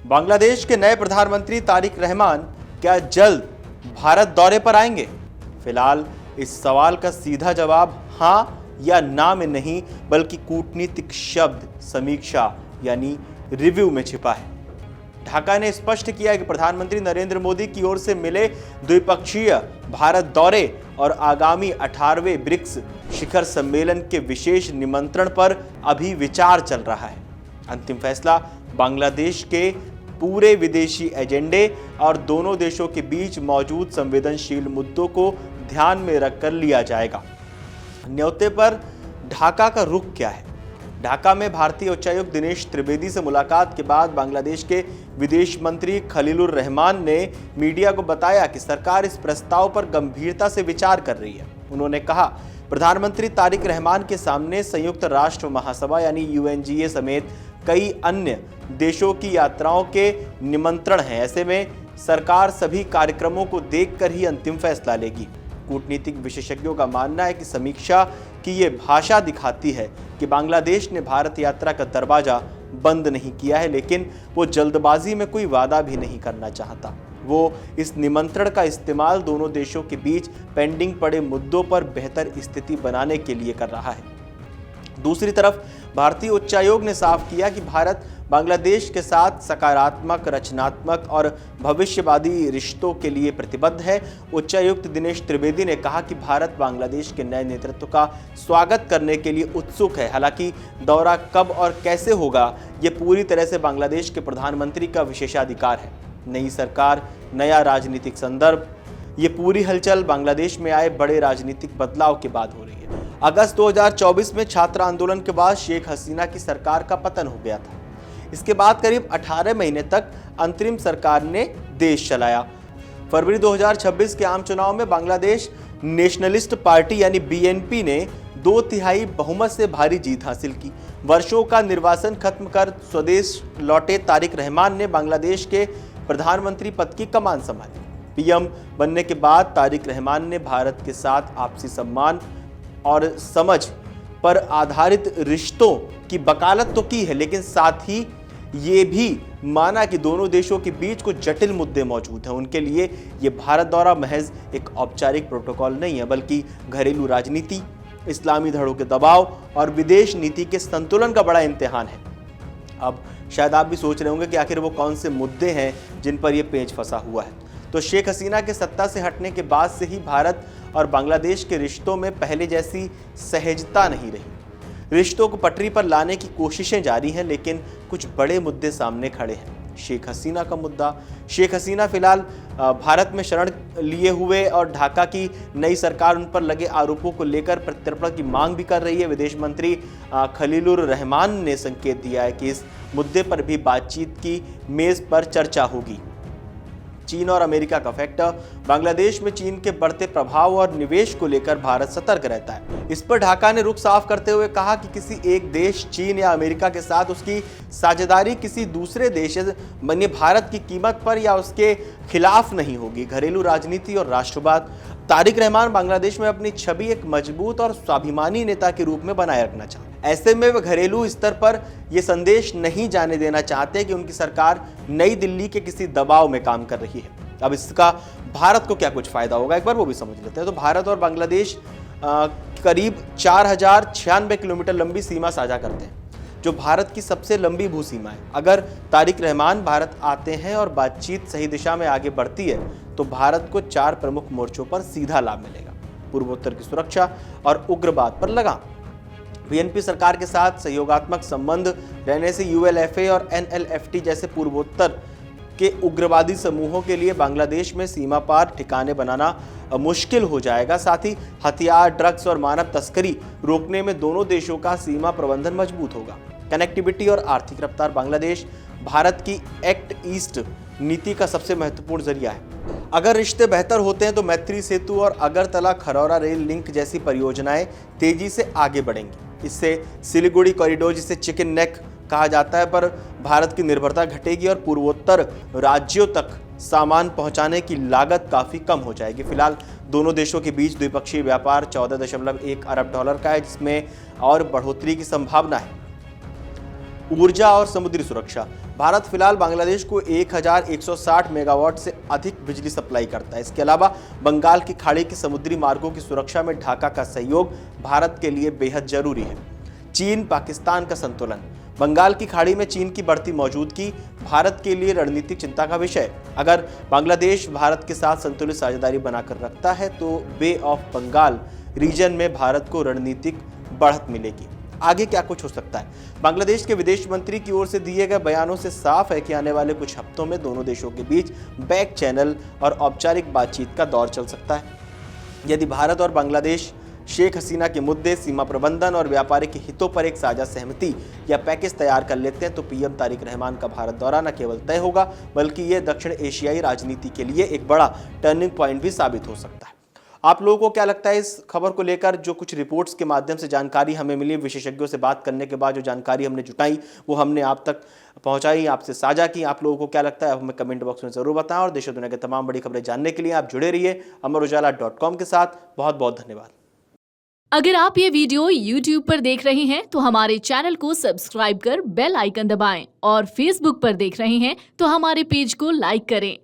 बांग्लादेश के नए प्रधानमंत्री तारिक रहमान क्या जल्द भारत दौरे पर आएंगे? फिलहाल इस सवाल का सीधा जवाब हां या ना में नहीं, बल्कि कूटनीतिक शब्द समीक्षा यानी रिव्यू में छिपा है। ढाका ने स्पष्ट किया कि प्रधानमंत्री नरेंद्र मोदी की ओर से मिले द्विपक्षीय भारत दौरे और आगामी 18वें ब्रिक्स शिखर सम्मेलन के विशेष निमंत्रण पर अभी विचार चल रहा है। अंतिम फैसला बांग्लादेश के पूरे विदेशी एजेंडे और दोनों देशों के बीच मौजूद संवेदनशील मुद्दों को ध्यान में रखकर लिया जाएगा। न्योते पर ढाका का रुख क्या है? ढाका में भारतीय उच्चायुक्त दिनेश त्रिवेदी से मुलाकात के बाद बांग्लादेश के विदेश मंत्री खलीलुर रहमान ने मीडिया को बताया कि सरकार इस प्रस्ताव पर गंभीरता से विचार कर रही है। उन्होंने कहा, प्रधानमंत्री तारिक रहमान के सामने संयुक्त राष्ट्र महासभा यानी UNGA समेत कई अन्य देशों की यात्राओं के निमंत्रण हैं। ऐसे में सरकार सभी कार्यक्रमों को देखकर ही अंतिम फैसला लेगी। कूटनीतिक विशेषज्ञों का मानना है कि समीक्षा की ये भाषा दिखाती है कि बांग्लादेश ने भारत यात्रा का दरवाजा बंद नहीं किया है, लेकिन वो जल्दबाजी में कोई वादा भी नहीं करना चाहता। वो इस निमंत्रण का इस्तेमाल दोनों देशों के बीच पेंडिंग पड़े मुद्दों पर बेहतर स्थिति बनाने के लिए कर रहा है। दूसरी तरफ भारतीय उच्चायोग ने साफ किया कि भारत बांग्लादेश के साथ सकारात्मक, रचनात्मक और भविष्यवादी रिश्तों के लिए प्रतिबद्ध है। उच्चायुक्त दिनेश त्रिवेदी ने कहा कि भारत बांग्लादेश के नए नेतृत्व का स्वागत करने के लिए उत्सुक है। हालांकि दौरा कब और कैसे होगा, ये पूरी तरह से बांग्लादेश के प्रधानमंत्री का विशेषाधिकार है। नई सरकार, नया राजनीतिक संदर्भ, ये पूरी हलचल बांग्लादेश में आए बड़े राजनीतिक बदलाव के बाद हो रही है। अगस्त 2024 में छात्र आंदोलन के बाद शेख हसीना की सरकार का पतन हो गया था। इसके बाद करीब 18 महीने तक अंतरिम सरकार ने देश चलाया। फरवरी 2026 के आम चुनाव में बांग्लादेश नेशनलिस्ट पार्टी यानी BNP ने 2/3 बहुमत से भारी जीत हासिल की। वर्षों का निर्वासन खत्म कर स्वदेश लौटे तारिक रहमान ने बांग्लादेश के प्रधानमंत्री पद की कमान संभाली। PM बनने के बाद तारिक रहमान ने भारत के साथ आपसी सम्मान और समझ पर आधारित रिश्तों की वकालत तो की है, लेकिन साथ ही ये भी माना कि दोनों देशों के बीच कुछ जटिल मुद्दे मौजूद हैं। उनके लिए ये भारत दौरा महज एक औपचारिक प्रोटोकॉल नहीं है, बल्कि घरेलू राजनीति, इस्लामी धड़ों के दबाव और विदेश नीति के संतुलन का बड़ा इम्तिहान है। अब शायद आप भी सोच रहे होंगे कि आखिर वो कौन से मुद्दे हैं जिन पर यह पेंच फंसा हुआ है। तो शेख हसीना के सत्ता से हटने के बाद से ही भारत और बांग्लादेश के रिश्तों में पहले जैसी सहजता नहीं रही। रिश्तों को पटरी पर लाने की कोशिशें जारी हैं, लेकिन कुछ बड़े मुद्दे सामने खड़े हैं। शेख हसीना का मुद्दा। शेख हसीना फिलहाल भारत में शरण लिए हुए और ढाका की नई सरकार उन पर लगे आरोपों को लेकर प्रत्यर्पण की मांग भी कर रही है। विदेश मंत्री खलीलुर रहमान ने संकेत दिया है कि इस मुद्दे पर भी बातचीत की मेज पर चर्चा होगी। चीन और अमेरिका का फैक्टर। बांग्लादेश में चीन के बढ़ते प्रभाव और निवेश को लेकर भारत सतर्क रहता है। इस पर ढाका ने रुख साफ करते हुए कहा कि किसी एक देश, चीन या अमेरिका के साथ उसकी साझेदारी किसी दूसरे देश यानी भारत की कीमत पर या उसके खिलाफ नहीं होगी। घरेलू राजनीति और राष्ट्रवाद। तारिक रहमान बांग्लादेश में अपनी छवि एक मजबूत और स्वाभिमानी नेता के रूप में बनाए रखना चाहते हैं। ऐसे में वे घरेलू स्तर पर यह संदेश नहीं जाने देना चाहते कि उनकी सरकार नई दिल्ली के किसी दबाव में काम कर रही है। अब इसका भारत को क्या कुछ फायदा होगा, एक बार वो भी समझ लेते हैं। तो भारत और बांग्लादेश करीब 4096 किलोमीटर लंबी सीमा साझा करते हैं, जो भारत की सबसे लंबी भू सीमा है। अगर तारिक रहमान भारत आते हैं और बातचीत सही दिशा में आगे बढ़ती है, तो भारत को 4 प्रमुख मोर्चों पर सीधा लाभ मिलेगा। पूर्वोत्तर की सुरक्षा और उग्रवाद पर लगाम। BNP सरकार के साथ सहयोगात्मक संबंध रहने से ULFA और NLFT जैसे पूर्वोत्तर के उग्रवादी समूहों के लिए बांग्लादेश में सीमा पार ठिकाने बनाना मुश्किल हो जाएगा। साथ ही हथियार, ड्रग्स और मानव तस्करी रोकने में दोनों देशों का सीमा प्रबंधन मजबूत होगा। कनेक्टिविटी और आर्थिक रफ्तार। बांग्लादेश भारत की एक्ट ईस्ट नीति का सबसे महत्वपूर्ण जरिया है। अगर रिश्ते बेहतर होते हैं तो मैत्री सेतु और अगरतला खरौरा रेल लिंक जैसी परियोजनाएं तेजी से आगे बढ़ेंगी। इससे सिलीगुड़ी कॉरिडोर, जिसे चिकन नेक कहा जाता है, पर भारत की निर्भरता घटेगी और पूर्वोत्तर राज्यों तक सामान पहुंचाने की लागत काफी कम हो जाएगी। फिलहाल दोनों देशों के बीच द्विपक्षीय व्यापार $14.1 अरब का है, जिसमें और बढ़ोतरी की संभावना है। ऊर्जा और समुद्री सुरक्षा। भारत फिलहाल बांग्लादेश को 1160 मेगावाट से अधिक बिजली सप्लाई करता है। इसके अलावा बंगाल की खाड़ी के समुद्री मार्गों की सुरक्षा में ढाका का सहयोग भारत के लिए बेहद जरूरी है। चीन पाकिस्तान का संतुलन। बंगाल की खाड़ी में चीन की बढ़ती मौजूदगी भारत के लिए रणनीतिक चिंता का विषय है। अगर बांग्लादेश भारत के साथ संतुलित साझेदारी बनाकर रखता है तो बे ऑफ बंगाल रीजन में भारत को रणनीतिक बढ़त मिलेगी। आगे क्या कुछ हो सकता है? बांग्लादेश के विदेश मंत्री की ओर से दिए गए बयानों से साफ है कि आने वाले कुछ हफ्तों में दोनों देशों के बीच बैक चैनल और औपचारिक बातचीत का दौर चल सकता है। यदि भारत और बांग्लादेश शेख हसीना के मुद्दे, सीमा प्रबंधन और व्यापारिक हितों पर एक साझा सहमति या पैकेज तैयार कर लेते हैं तो पीएम तारिक रहमान का भारत दौरा न केवल तय होगा बल्कि यह दक्षिण एशियाई राजनीति के लिए एक बड़ा टर्निंग पॉइंट भी साबित हो सकता है। आप लोगों को क्या लगता है इस खबर को लेकर? जो कुछ रिपोर्ट्स के माध्यम से जानकारी हमें मिली, विशेषज्ञों से बात करने के बाद जो जानकारी हमने जुटाई वो हमने आप तक पहुंचाई, आपसे साझा की। आप लोगों को क्या लगता है आप हमें कमेंट बॉक्स में जरूर बताएं और देश और दुनिया के तमाम बड़ी खबरें जानने के लिए आप जुड़े रहिए amarujala.com के साथ। बहुत बहुत धन्यवाद। अगर आप ये वीडियो YouTube पर देख रहे हैं तो हमारे चैनल को सब्सक्राइब कर बेल आइकन दबाएं और Facebook पर देख रहे हैं तो हमारे पेज को लाइक करें।